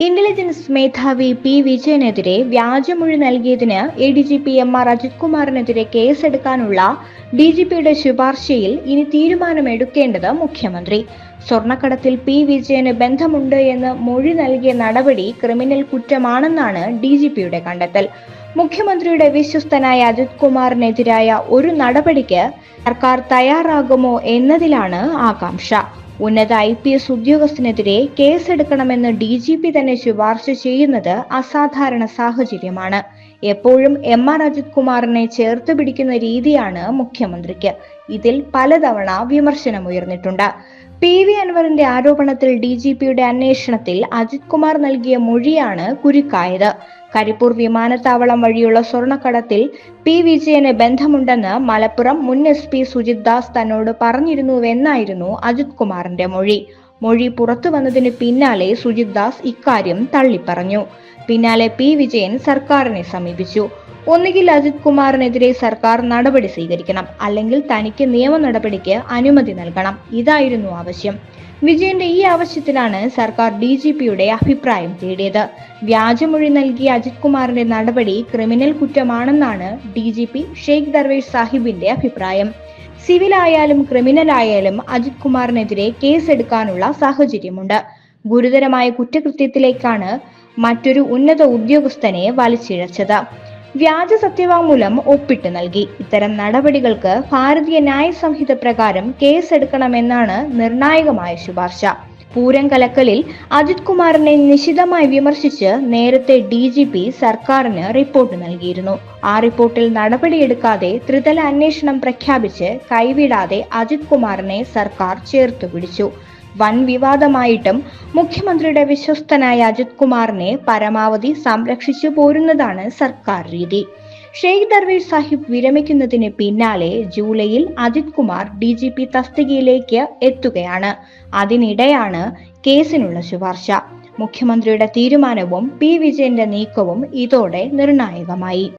Intelligence മേധാവി P വിജയനെതിരെ വ്യാജമൊഴി നൽകിയതിന് ADGP എം.ആർ. Ajith കുമാറിനെതിരെ കേസെടുക്കാനുള്ള ഡിജിപിയുടെ ശുപാർശയിൽ ഇനി തീരുമാനമെടുക്കേണ്ടത് മുഖ്യമന്ത്രി. സ്വർണ്ണക്കടത്തിൽ പി വിജയന് ബന്ധമുണ്ട് എന്ന് മൊഴി നൽകിയ നടപടി ക്രിമിനൽ കുറ്റമാണെന്നാണ് ഡിജിപിയുടെ കണ്ടെത്തൽ. മുഖ്യമന്ത്രിയുടെ വിശ്വസ്തനായ അജിത് കുമാറിനെതിരായ ഒരു നടപടിക്ക് സർക്കാർ തയ്യാറാകുമോ എന്നതിലാണ് ആകാംക്ഷ. ഉന്നത IPS ഉദ്യോഗസ്ഥനെതിരെ കേസെടുക്കണമെന്ന് ഡിജിപി തന്നെ ശുപാർശ ചെയ്യുന്നത് അസാധാരണ സാഹചര്യമാണ്. എപ്പോഴും എം.ആർ. അജിത് കുമാറിനെ ചേർത്ത് പിടിക്കുന്ന രീതിയാണ് മുഖ്യമന്ത്രിക്ക്. ഇതിൽ പലതവണ വിമർശനമുയർന്നിട്ടുണ്ട്. PV അൻവറിന്റെ ആരോപണത്തിൽ ഡിജിപിയുടെ അന്വേഷണത്തിൽ അജിത് കുമാർ നൽകിയ മൊഴിയാണ് കുരുക്കായത്. കരിപ്പൂർ വിമാനത്താവളം വഴിയുള്ള സ്വർണ്ണക്കടത്തിൽ പി വിജയന് ബന്ധമുണ്ടെന്ന് മലപ്പുറം മുൻ SP സുജിത് ദാസ് തന്നോട് പറഞ്ഞിരുന്നുവെന്നായിരുന്നു അജിത് കുമാറിന്റെ മൊഴി പുറത്തു വന്നതിന് പിന്നാലെ സുജിത് ദാസ് ഇക്കാര്യം തള്ളിപ്പറഞ്ഞു. പിന്നാലെ പി വിജയൻ സർക്കാരിനെ സമീപിച്ചു. ഒന്നുകിൽ അജിത് കുമാറിനെതിരെ സർക്കാർ നടപടി സ്വീകരിക്കണം, അല്ലെങ്കിൽ തനിക്ക് നിയമ നടപടിക്ക് അനുമതി നൽകണം. ഇതായിരുന്നു ആവശ്യം. വിജയന്റെ ഈ ആവശ്യത്തിലാണ് സർക്കാർ ഡിജിപിയുടെ അഭിപ്രായം തേടിയത്. വ്യാജമൊഴി നൽകിയ അജിത് കുമാറിന്റെ നടപടി ക്രിമിനൽ കുറ്റമാണെന്നാണ് ഡിജിപി ഷെയ്ഖ് ദർവേഷ് സാഹിബിന്റെ അഭിപ്രായം. സിവിലായാലും ക്രിമിനലായാലും അജിത് കുമാറിനെതിരെ കേസെടുക്കാനുള്ള സാഹചര്യമുണ്ട്. ഗുരുതരമായ കുറ്റകൃത്യത്തിലേക്കാണ് മറ്റൊരു ഉന്നത ഉദ്യോഗസ്ഥനെ വലിച്ചിഴച്ചത്. വ്യാജ സത്യവാങ്മൂലം ഒപ്പിട്ട് നൽകി. ഇത്തരം നടപടികൾക്ക് ഭാരതീയ ന്യായ സംഹിത പ്രകാരം കേസെടുക്കണമെന്നാണ് നിർണായകമായ ശുപാർശ. പൂരം കലക്കലിൽ അജിത് കുമാറിനെ നിശിതമായി വിമർശിച്ച് നേരത്തെ ഡിജിപി സർക്കാരിന് റിപ്പോർട്ട് നൽകിയിരുന്നു. ആ റിപ്പോർട്ടിൽ നടപടിയെടുക്കാതെ ത്രിതല അന്വേഷണം പ്രഖ്യാപിച്ച് കൈവിടാതെ അജിത് കുമാറിനെ സർക്കാർ ചേർത്തുപിടിച്ചു. വൻ വിവാദമായിട്ടും മുഖ്യമന്ത്രിയുടെ വിശ്വസ്തനായ അജിത് കുമാറിനെ പരമാവധി സംരക്ഷിച്ചു പോരുന്നതാണ് സർക്കാർ രീതി. ഷെയ്ഖ് ദർവേഷ് സാഹിബ് വിരമിക്കുന്നതിന് പിന്നാലെ ജൂലൈയിൽ അജിത് കുമാർ ഡിജിപി തസ്തികയിലേക്ക് എത്തുകയാണ്. അതിനിടെയാണ് കേസിനുള്ള ശുപാർശ. മുഖ്യമന്ത്രിയുടെ തീരുമാനവും പി വിജയന്റെ നീക്കവും ഇതോടെ നിർണായകമായി.